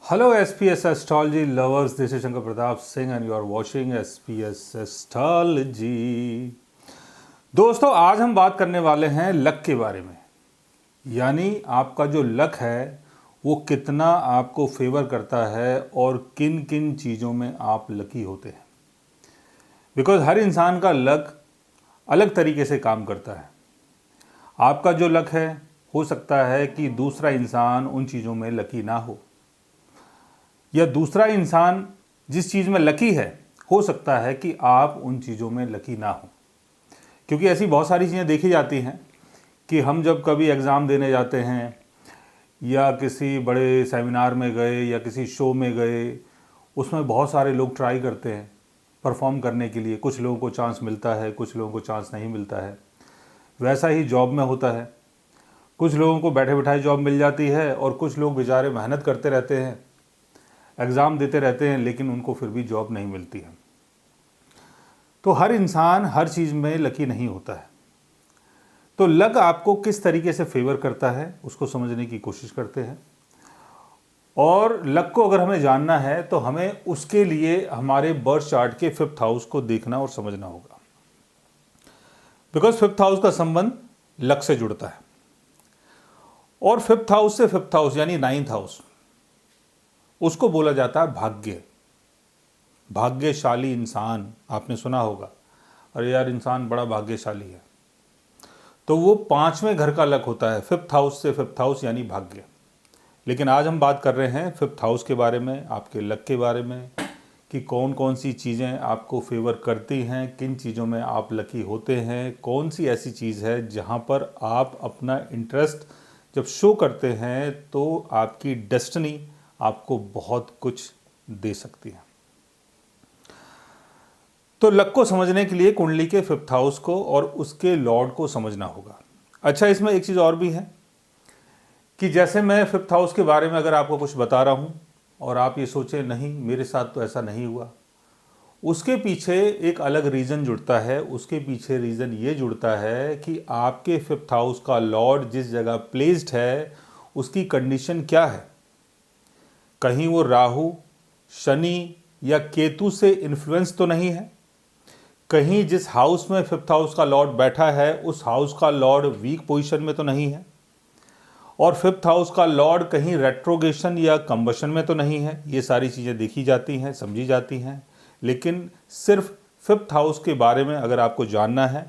Hello, SPS Astrology lovers. This is Shankar Pratap Singh, and you are watching SPS Astrology. दोस्तों, आज हम बात करने वाले हैं लक के बारे में, यानी आपका जो लक है वो कितना आपको फेवर करता है और किन किन चीज़ों में आप लकी होते हैं। बिकॉज हर इंसान का लक अलग तरीके से काम करता है। आपका जो लक है हो सकता है कि दूसरा इंसान उन चीज़ों में लकी ना हो, या दूसरा इंसान जिस चीज़ में लकी है हो सकता है कि आप उन चीज़ों में लकी ना हो। क्योंकि ऐसी बहुत सारी चीज़ें देखी जाती हैं कि हम जब कभी एग्ज़ाम देने जाते हैं या किसी बड़े सेमिनार में गए या किसी शो में गए, उसमें बहुत सारे लोग ट्राई करते हैं परफॉर्म करने के लिए। कुछ लोगों को चांस मिलता है, कुछ लोगों को चांस नहीं मिलता है। वैसा ही जॉब में होता है, कुछ लोगों को बैठे बिठाए जॉब मिल जाती है और कुछ लोग बेचारे मेहनत करते रहते हैं, एग्ज़ाम देते रहते हैं, लेकिन उनको फिर भी जॉब नहीं मिलती है। तो हर इंसान हर चीज़ में लकी नहीं होता है। तो लक आपको किस तरीके से फेवर करता है उसको समझने की कोशिश करते हैं, और लक को अगर हमें जानना है तो हमें उसके लिए हमारे बर्थ चार्ट के 5th हाउस को देखना और समझना होगा। बिकॉज 5th हाउस का संबंध लक से जुड़ता है, और 5th हाउस से 5th हाउस यानी 9th हाउस, उसको बोला जाता है भाग्य। भाग्यशाली इंसान, आपने सुना होगा, अरे यार इंसान बड़ा भाग्यशाली है। तो वो 5वें घर का लक होता है, 5th हाउस से 5th हाउस यानी भाग्य। लेकिन आज हम बात कर रहे हैं 5th हाउस के बारे में, आपके लक के बारे में, कि कौन कौन सी चीज़ें आपको फेवर करती हैं, किन चीज़ों में आप लकी होते हैं, कौन सी ऐसी चीज़ है जहाँ पर आप अपना इंटरेस्ट जब शो करते हैं तो आपकी डेस्टिनी आपको बहुत कुछ दे सकती है। तो लक को समझने के लिए कुंडली के 5th हाउस को और उसके लॉर्ड को समझना होगा। अच्छा, इसमें एक चीज़ और भी है कि जैसे मैं 5th हाउस के बारे में अगर आपको कुछ बता रहा हूँ और आप ये सोचें नहीं मेरे साथ तो ऐसा नहीं हुआ, उसके पीछे एक अलग रीज़न जुड़ता है। उसके पीछे रीज़न ये जुड़ता है कि आपके 5th हाउस का लॉर्ड जिस जगह प्लेस्ड है उसकी कंडीशन क्या है। कहीं वो राहु, शनि या केतु से इन्फ्लुएंस तो नहीं है। कहीं जिस हाउस में 5th हाउस का लॉर्ड बैठा है उस हाउस का लॉर्ड वीक पोजीशन में तो नहीं है। और 5th हाउस का लॉर्ड कहीं रेट्रोगेशन या कंबशन में तो नहीं है। ये सारी चीज़ें देखी जाती हैं, समझी जाती हैं। लेकिन सिर्फ 5th हाउस के बारे में अगर आपको जानना है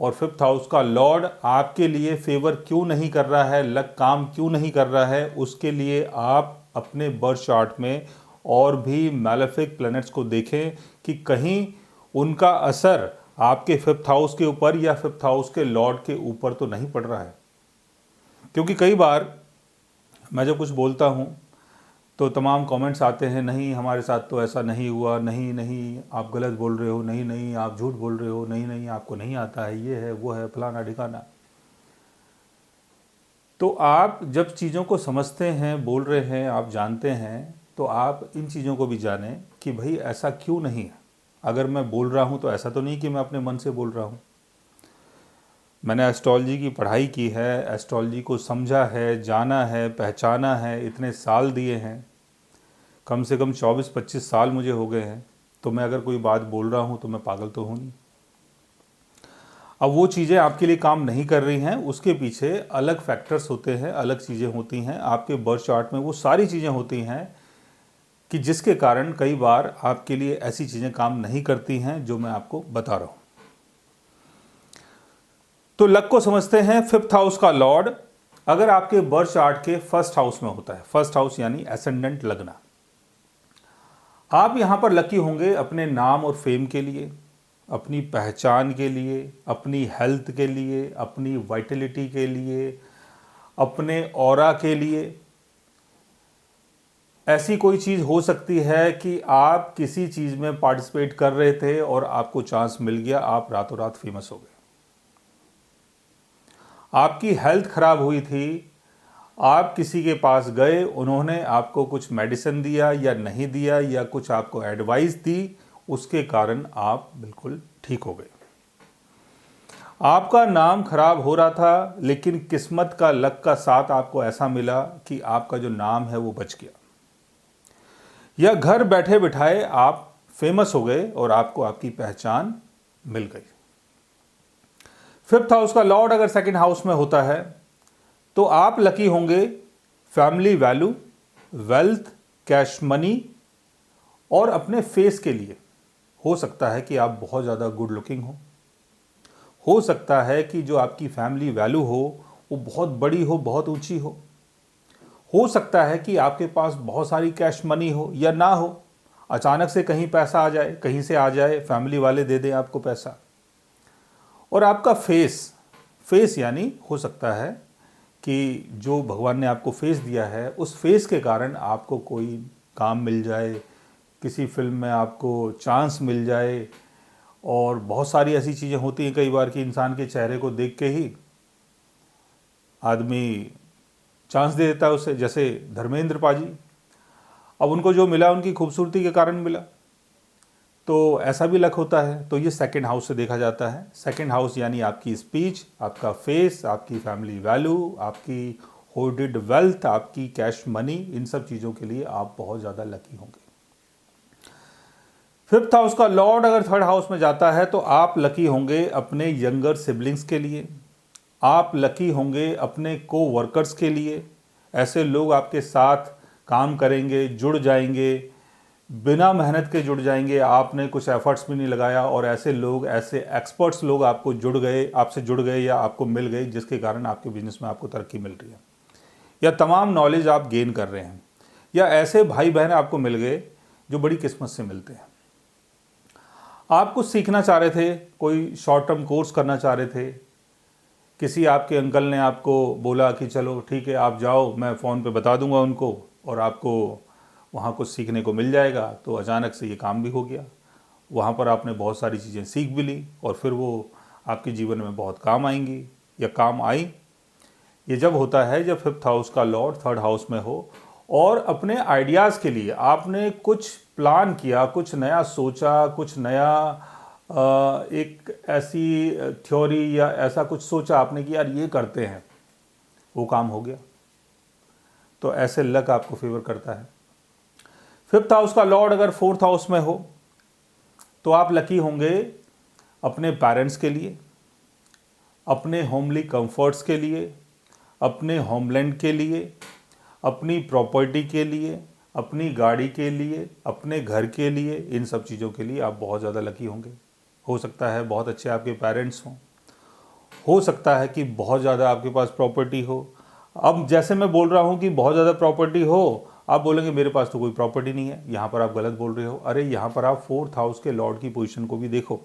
और 5th हाउस का लॉर्ड आपके लिए फेवर क्यों नहीं कर रहा है, लक काम क्यों नहीं कर रहा है, उसके लिए आप अपने बर्थ चार्ट में और भी मैलेफिक प्लैनेट्स को देखें कि कहीं उनका असर आपके 5th हाउस के ऊपर या 5th हाउस के लॉर्ड के ऊपर तो नहीं पड़ रहा है। क्योंकि कई बार मैं जब कुछ बोलता हूँ तो तमाम कमेंट्स आते हैं, नहीं हमारे साथ तो ऐसा नहीं हुआ, नहीं नहीं आप गलत बोल रहे हो, नहीं नहीं आप झूठ बोल रहे हो, नहीं नहीं आपको नहीं आता है, ये है वो है फलाना ढिकाना। तो आप जब चीज़ों को समझते हैं, बोल रहे हैं, आप जानते हैं, तो आप इन चीज़ों को भी जानें कि भाई ऐसा क्यों नहीं है। अगर मैं बोल रहा हूँ तो ऐसा तो नहीं कि मैं अपने मन से बोल रहा हूँ। मैंने एस्ट्रोलॉजी की पढ़ाई की है, एस्ट्रोलॉजी को समझा है, जाना है, पहचाना है, इतने साल दिए हैं, कम से कम 24-25 साल मुझे हो गए हैं। तो मैं अगर कोई बात बोल रहा हूँ तो मैं पागल तो हूँ नहीं। अब वो चीज़ें आपके लिए काम नहीं कर रही हैं, उसके पीछे अलग फैक्टर्स होते हैं, अलग चीज़ें होती हैं। आपके बर्थ चार्ट में वो सारी चीज़ें होती हैं कि जिसके कारण कई बार आपके लिए ऐसी चीज़ें काम नहीं करती हैं जो मैं आपको बता रहा हूँ। तो लक को समझते हैं। 5th हाउस का लॉर्ड अगर आपके बर्थ चार्ट के 1st हाउस में होता है, 1st हाउस यानी एसेंडेंट लगना, आप यहाँ पर लकी होंगे अपने नाम और फेम के लिए, अपनी पहचान के लिए, अपनी हेल्थ के लिए, अपनी वाइटलिटी के लिए, अपने ऑरा के लिए। ऐसी कोई चीज़ हो सकती है कि आप किसी चीज़ में पार्टिसिपेट कर रहे थे और आपको चांस मिल गया, आप रातों रात फेमस हो गए। आपकी हेल्थ खराब हुई थी, आप किसी के पास गए, उन्होंने आपको कुछ मेडिसिन दिया या नहीं दिया या कुछ आपको एडवाइस दी, उसके कारण आप बिल्कुल ठीक हो गए। आपका नाम खराब हो रहा था, लेकिन किस्मत का, लक का साथ आपको ऐसा मिला कि आपका जो नाम है वो बच गया। या घर बैठे बिठाए आप फेमस हो गए और आपको आपकी पहचान मिल गई। फिफ्थ हाउस का लॉर्ड अगर सेकंड हाउस में होता है तो आप लकी होंगे family value, wealth, cash money और अपने फेस के लिए। हो सकता है कि आप बहुत ज़्यादा गुड लुकिंग हो सकता है कि जो आपकी फैमिली वैल्यू हो वो बहुत बड़ी हो, बहुत ऊंची हो सकता है कि आपके पास बहुत सारी कैश मनी हो या ना हो, अचानक से कहीं पैसा आ जाए, कहीं से आ जाए, फैमिली वाले दे दें आपको पैसा। और आपका फेस यानी हो सकता है कि जो भगवान ने आपको फेस दिया है उस फेस के कारण आपको कोई काम मिल जाए, किसी फिल्म में आपको चांस मिल जाए। और बहुत सारी ऐसी चीज़ें होती हैं कई बार कि इंसान के चेहरे को देख के ही आदमी चांस दे देता है उसे। जैसे धर्मेंद्र पाजी, अब उनको जो मिला उनकी खूबसूरती के कारण मिला, तो ऐसा भी लक होता है। तो ये सेकंड हाउस से देखा जाता है। सेकंड हाउस यानी आपकी स्पीच, आपका फेस, आपकी फैमिली वैल्यू, आपकी होर्डेड वेल्थ, आपकी कैश मनी, इन सब चीज़ों के लिए आप बहुत ज़्यादा लकी होंगे। फिफ्थ हाउस का लॉर्ड अगर थर्ड हाउस में जाता है तो आप लकी होंगे अपने यंगर सिबलिंग्स के लिए, आप लकी होंगे अपने को वर्कर्स के लिए। ऐसे लोग आपके साथ काम करेंगे, जुड़ जाएंगे, बिना मेहनत के जुड़ जाएंगे, आपने कुछ एफर्ट्स भी नहीं लगाया और ऐसे लोग, ऐसे एक्सपर्ट्स लोग आपको आपसे जुड़ गए या आपको मिल गए, जिसके कारण आपके बिजनेस में आपको तरक्की मिल रही है या तमाम नॉलेज आप गेन कर रहे हैं, या ऐसे भाई बहन आपको मिल गए जो बड़ी किस्मत से मिलते हैं। आप कुछ सीखना चाह रहे थे, कोई शॉर्ट टर्म कोर्स करना चाह रहे थे, किसी आपके अंकल ने आपको बोला कि चलो ठीक है आप जाओ, मैं फ़ोन पे बता दूंगा उनको और आपको वहाँ कुछ सीखने को मिल जाएगा। तो अचानक से ये काम भी हो गया, वहाँ पर आपने बहुत सारी चीज़ें सीख भी ली और फिर वो आपके जीवन में बहुत काम आएंगी या काम आई। ये जब होता है जब फिफ्थ हाउस का लॉर्ड थर्ड हाउस में हो और अपने आइडियाज़ के लिए आपने कुछ प्लान किया, कुछ नया सोचा, कुछ नया एक ऐसी थ्योरी या ऐसा कुछ सोचा आपने कि यार ये करते हैं, वो काम हो गया। तो ऐसे लक आपको फेवर करता है। फिफ्थ हाउस का लॉर्ड अगर फोर्थ हाउस में हो तो आप लकी होंगे अपने पेरेंट्स के लिए, अपने होमली कंफर्ट्स के लिए, अपने होमलैंड के लिए, अपनी प्रॉपर्टी के लिए, अपनी गाड़ी के लिए, अपने घर के लिए, इन सब चीज़ों के लिए आप बहुत ज़्यादा लकी होंगे। हो सकता है बहुत अच्छे आपके पेरेंट्स हों, हो सकता है कि बहुत ज़्यादा आपके पास प्रॉपर्टी हो। अब जैसे मैं बोल रहा हूँ कि बहुत ज़्यादा प्रॉपर्टी हो, आप बोलेंगे मेरे पास तो कोई प्रॉपर्टी नहीं है, यहाँ पर आप गलत बोल रहे हो। अरे यहाँ पर आप फोर्थ हाउस के लॉर्ड की पोजीशन को भी देखो,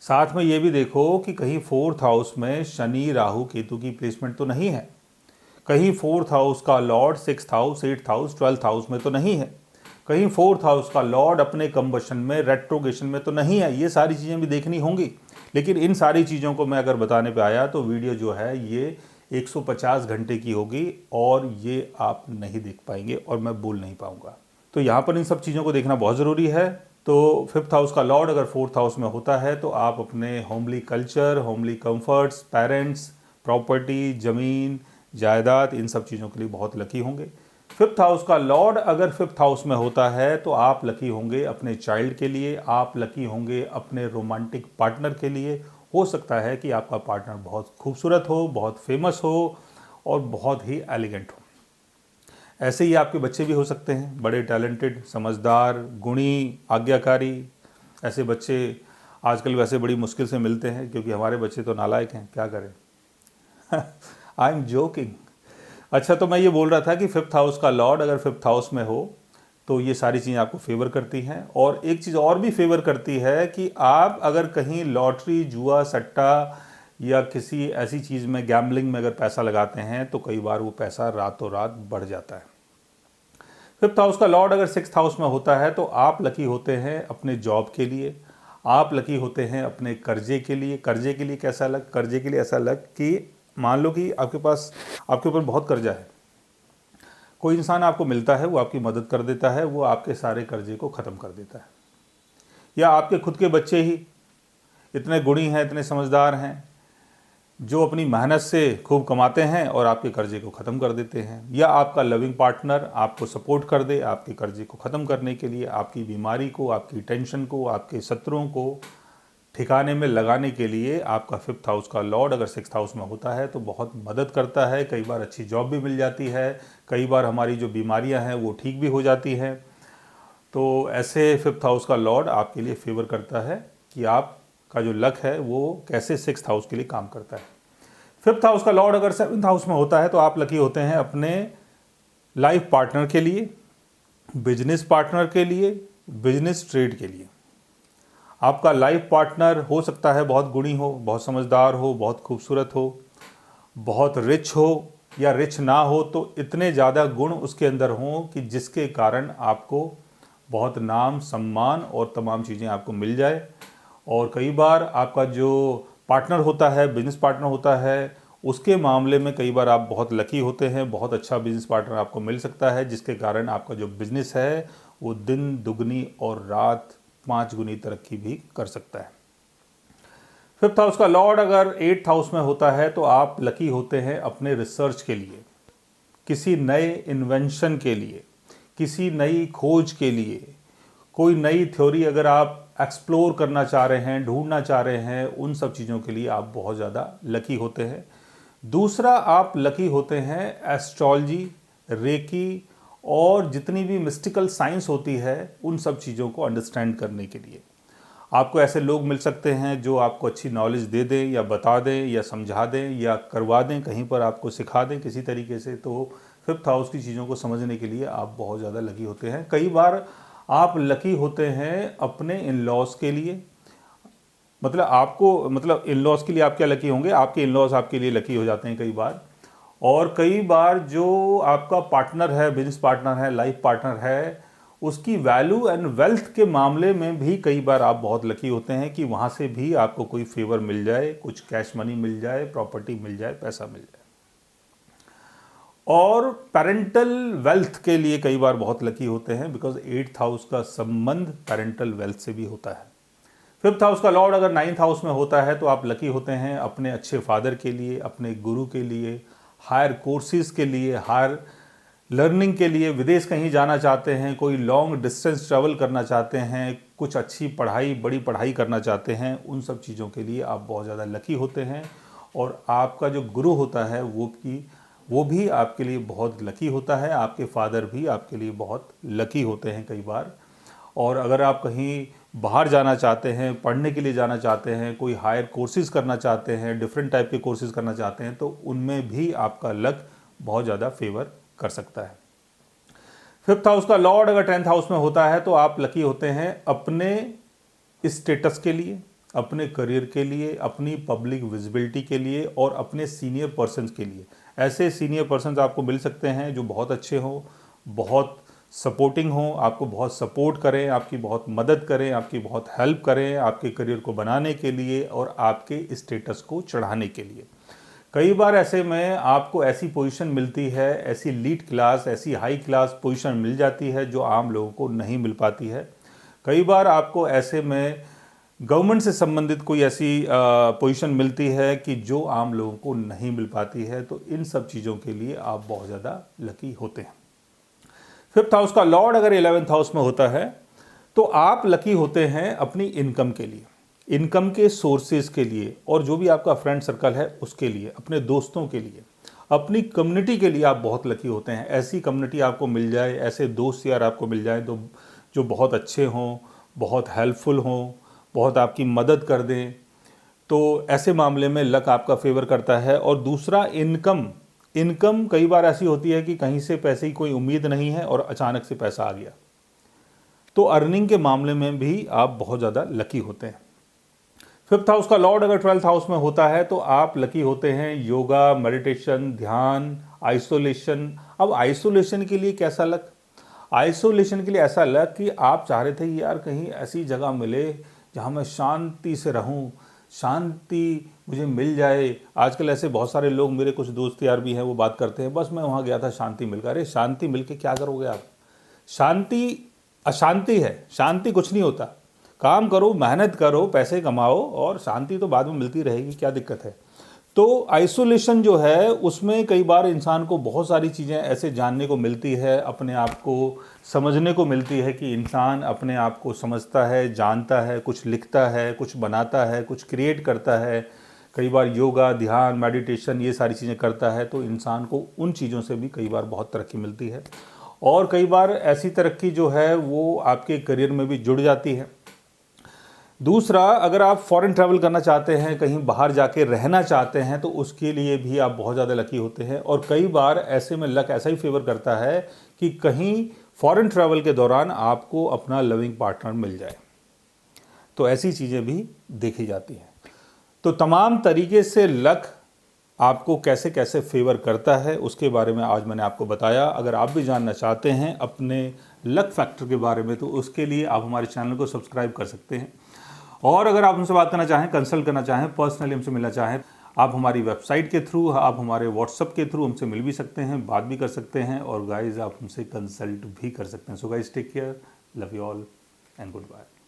साथ में ये भी देखो कि कहीं फोर्थ हाउस में शनि, राहु, केतु की प्लेसमेंट तो नहीं है, कहीं फोर्थ हाउस का Lord sixth house, eighth house, twelfth house में तो नहीं है, कहीं फोर्थ हाउस का लॉर्ड अपने कंबशन में, रेट्रोगेशन में तो नहीं है। ये सारी चीज़ें भी देखनी होंगी। लेकिन इन सारी चीज़ों को मैं अगर बताने पे आया तो वीडियो जो है ये 150 घंटे की होगी और ये आप नहीं देख पाएंगे और मैं बोल नहीं पाऊंगा। तो यहाँ पर इन सब चीज़ों को देखना बहुत ज़रूरी है। तो फिफ्थ हाउस का लॉर्ड अगर फोर्थ हाउस में होता है तो आप अपने homely culture, homely comforts, parents, property, ज़मीन, जायदाद, इन सब चीज़ों के लिए बहुत लकी होंगे। फिफ्थ हाउस का लॉर्ड अगर फिफ्थ हाउस में होता है तो आप लकी होंगे अपने चाइल्ड के लिए, आप लकी होंगे अपने रोमांटिक पार्टनर के लिए। हो सकता है कि आपका पार्टनर बहुत खूबसूरत हो, बहुत फेमस हो और बहुत ही एलिगेंट हो। ऐसे ही आपके बच्चे भी हो सकते हैं, बड़े टैलेंटेड, समझदार, गुणी, आज्ञाकारी। ऐसे बच्चे आजकल वैसे बड़ी मुश्किल से मिलते हैं क्योंकि हमारे बच्चे तो नालायक हैं, क्या करें। I am joking. अच्छा, तो मैं ये बोल रहा था कि फिफ्थ हाउस का लॉर्ड अगर फिफ्थ हाउस में हो तो ये सारी चीज़ें आपको फेवर करती हैं। और एक चीज़ और भी फेवर करती है कि आप अगर कहीं लॉटरी, जुआ, सट्टा या किसी ऐसी चीज़ में, गैम्बलिंग में अगर पैसा लगाते हैं तो कई बार वो पैसा रातों रात बढ़ जाता है। फिफ्थ हाउस का लॉर्ड अगर सिक्स्थ हाउस में होता है तो आप लकी होते हैं अपने जॉब के लिए, आप लकी होते हैं अपने कर्जे के लिए। कर्जे के लिए कैसा लग? कर्जे के लिए ऐसा लग कि मान लो कि आपके ऊपर बहुत कर्जा है, कोई इंसान आपको मिलता है, वो आपकी मदद कर देता है, वो आपके सारे कर्जे को ख़त्म कर देता है। या आपके खुद के बच्चे ही इतने गुणी हैं, इतने समझदार हैं, जो अपनी मेहनत से खूब कमाते हैं और आपके कर्जे को ख़त्म कर देते हैं, या आपका लविंग पार्टनर आपको सपोर्ट कर दे आपके कर्जे को ख़त्म करने के लिए, आपकी बीमारी को, आपकी टेंशन को, आपके शत्रुओं को ठिकाने में लगाने के लिए। आपका 5th हाउस का लॉर्ड अगर 6th हाउस में होता है तो बहुत मदद करता है। कई बार अच्छी जॉब भी मिल जाती है, कई बार हमारी जो बीमारियां हैं वो ठीक भी हो जाती हैं। तो ऐसे 5th हाउस का लॉर्ड आपके लिए फेवर करता है कि आपका जो लक है वो कैसे 6th हाउस के लिए काम करता है। 5th हाउस का लॉर्ड अगर 7th हाउस में होता है तो आप लकी होते हैं अपने लाइफ पार्टनर के लिए, बिजनेस पार्टनर के लिए, बिजनेस ट्रेड के लिए। आपका लाइफ पार्टनर हो सकता है बहुत गुणी हो, बहुत समझदार हो, बहुत खूबसूरत हो, बहुत रिच हो, या रिच ना हो तो इतने ज़्यादा गुण उसके अंदर हों कि जिसके कारण आपको बहुत नाम, सम्मान और तमाम चीज़ें आपको मिल जाए। और कई बार आपका जो पार्टनर होता है, बिजनेस पार्टनर होता है, उसके मामले में कई बार आप बहुत लकी होते हैं। बहुत अच्छा बिजनेस पार्टनर आपको मिल सकता है जिसके कारण आपका जो बिजनेस है वो दिन दुगनी और रात 5 गुनी तरक्की भी कर सकता है। 5th हाउस का लॉर्ड अगर 8th हाउस में होता है तो आप लकी होते हैं अपने रिसर्च के लिए, किसी नए इन्वेंशन के लिए, किसी नई खोज के लिए। कोई नई थ्योरी अगर आप एक्सप्लोर करना चाह रहे हैं, ढूंढना चाह रहे हैं, उन सब चीज़ों के लिए आप बहुत ज़्यादा लकी होते हैं। दूसरा, आप लकी होते हैं एस्ट्रोलॉजी, रेकी और जितनी भी मिस्टिकल साइंस होती है उन सब चीज़ों को अंडरस्टैंड करने के लिए। आपको ऐसे लोग मिल सकते हैं जो आपको अच्छी नॉलेज दे दें, या बता दें, या समझा दें, या करवा दें, कहीं पर आपको सिखा दें किसी तरीके से। तो 5th हाउस की चीज़ों को समझने के लिए आप बहुत ज़्यादा लकी होते हैं। कई बार आप लकी होते हैं अपने इन लॉज के लिए, मतलब इन लॉज के लिए आप क्या लकी होंगे, आपके इन लॉज आपके लिए लकी हो जाते हैं कई बार। और कई बार जो आपका पार्टनर है, बिजनेस पार्टनर है, लाइफ पार्टनर है, उसकी वैल्यू एंड वेल्थ के मामले में भी कई बार आप बहुत लकी होते हैं कि वहाँ से भी आपको कोई फेवर मिल जाए, कुछ कैश मनी मिल जाए, प्रॉपर्टी मिल जाए, पैसा मिल जाए। और पेरेंटल वेल्थ के लिए कई बार बहुत लकी होते हैं, बिकॉज 8th हाउस का संबंध पेरेंटल वेल्थ से भी होता है। 5th हाउस का लॉर्ड अगर 9th हाउस में होता है तो आप लकी होते हैं अपने अच्छे फादर के लिए, अपने गुरु के लिए, हायर कोर्सेज के लिए, हायर लर्निंग के लिए। विदेश कहीं जाना चाहते हैं, कोई लॉन्ग डिस्टेंस ट्रैवल करना चाहते हैं, कुछ अच्छी पढ़ाई, बड़ी पढ़ाई करना चाहते हैं, उन सब चीज़ों के लिए आप बहुत ज़्यादा लकी होते हैं। और आपका जो गुरु होता है वो भी आपके लिए बहुत लकी होता है। आपके फादर भी आपके लिए बहुत लकी होते हैं कई बार। और अगर आप कहीं बाहर जाना चाहते हैं, पढ़ने के लिए जाना चाहते हैं, कोई हायर कोर्सेज करना चाहते हैं, डिफरेंट टाइप के कोर्सेज करना चाहते हैं, तो उनमें भी आपका लक बहुत ज़्यादा फेवर कर सकता है। 5th हाउस का लॉर्ड अगर 10th हाउस में होता है तो आप लकी होते हैं अपने स्टेटस के लिए, अपने करियर के लिए, अपनी पब्लिक विजिबिलिटी के लिए और अपने सीनियर पर्सन्स के लिए। ऐसे सीनियर पर्सन्स आपको मिल सकते हैं जो बहुत अच्छे हों, बहुत सपोर्टिंग हों, आपको बहुत सपोर्ट करें, आपकी बहुत मदद करें, आपकी बहुत हेल्प करें आपके करियर को बनाने के लिए और आपके स्टेटस को चढ़ाने के लिए। कई बार ऐसे में आपको ऐसी पोजीशन मिलती है, ऐसी लीड क्लास, ऐसी हाई क्लास पोजीशन मिल जाती है जो आम लोगों को नहीं मिल पाती है। कई बार आपको ऐसे में गवर्नमेंट से संबंधित कोई ऐसी पोजीशन मिलती है कि जो आम लोगों को नहीं मिल पाती है। तो इन सब चीज़ों के लिए आप बहुत ज़्यादा लकी होते हैं। 5th हाउस का लॉर्ड अगर 11th हाउस में होता है तो आप लकी होते हैं अपनी इनकम के लिए, इनकम के सोर्सेज के लिए, और जो भी आपका फ्रेंड सर्कल है उसके लिए, अपने दोस्तों के लिए, अपनी कम्युनिटी के लिए आप बहुत लकी होते हैं। ऐसी कम्युनिटी आपको मिल जाए, ऐसे दोस्त यार आपको मिल जाए तो जो बहुत अच्छे हों, बहुत हेल्पफुल हों, बहुत आपकी मदद कर दें, तो ऐसे मामले में लक आपका फेवर करता है। और दूसरा, इनकम कई बार ऐसी होती है कि कहीं से पैसे की कोई उम्मीद नहीं है और अचानक से पैसा आ गया, तो अर्निंग के मामले में भी आप बहुत ज़्यादा लकी होते हैं। 5th हाउस का लॉर्ड अगर 12th हाउस में होता है तो आप लकी होते हैं योगा, मेडिटेशन, ध्यान, आइसोलेशन। अब आइसोलेशन के लिए कैसा लक? आइसोलेशन के लिए ऐसा लक कि आप चाह रहे थे कि यार कहीं ऐसी जगह मिले जहाँ मैं शांति से रहूँ, शांति मुझे मिल जाए। आजकल ऐसे बहुत सारे लोग, मेरे कुछ दोस्त यार भी हैं, वो बात करते हैं, बस मैं वहाँ गया था, शांति मिल गया। अरे शांति मिल के क्या करोगे आप? शांति अशांति है, शांति कुछ नहीं होता। काम करो, मेहनत करो, पैसे कमाओ और शांति तो बाद में मिलती रहेगी, क्या दिक्कत है? तो आइसोलेशन जो है उसमें कई बार इंसान को बहुत सारी चीज़ें ऐसे जानने को मिलती है, अपने आप को समझने को मिलती है कि इंसान अपने आप को समझता है, जानता है, कुछ लिखता है, कुछ बनाता है, कुछ क्रिएट करता है, कई बार योगा, ध्यान, मेडिटेशन ये सारी चीज़ें करता है, तो इंसान को उन चीज़ों से भी कई बार बहुत तरक्की मिलती है। और कई बार ऐसी तरक्की जो है वो आपके करियर में भी जुड़ जाती है। दूसरा, अगर आप फॉरेन ट्रैवल करना चाहते हैं, कहीं बाहर जाके रहना चाहते हैं, तो उसके लिए भी आप बहुत ज़्यादा लकी होते हैं। और कई बार ऐसे में लक ऐसा ही फेवर करता है कि कहीं फॉरेन ट्रैवल के दौरान आपको अपना लविंग पार्टनर मिल जाए, तो ऐसी चीज़ें भी देखी जाती हैं। तो तमाम तरीके से लक आपको कैसे कैसे फेवर करता है उसके बारे में आज मैंने आपको बताया। अगर आप भी जानना चाहते हैं अपने लक फैक्टर के बारे में, तो उसके लिए आप हमारे चैनल को सब्सक्राइब कर सकते हैं। और अगर आप हमसे बात करना चाहें, कंसल्ट करना चाहें, पर्सनली हमसे मिलना चाहें, आप हमारी वेबसाइट के थ्रू, आप हमारे व्हाट्सएप के थ्रू हमसे मिल भी सकते हैं, बात भी कर सकते हैं, और गाइज आप हमसे कंसल्ट भी कर सकते हैं। So guys take care, love you all and good bye.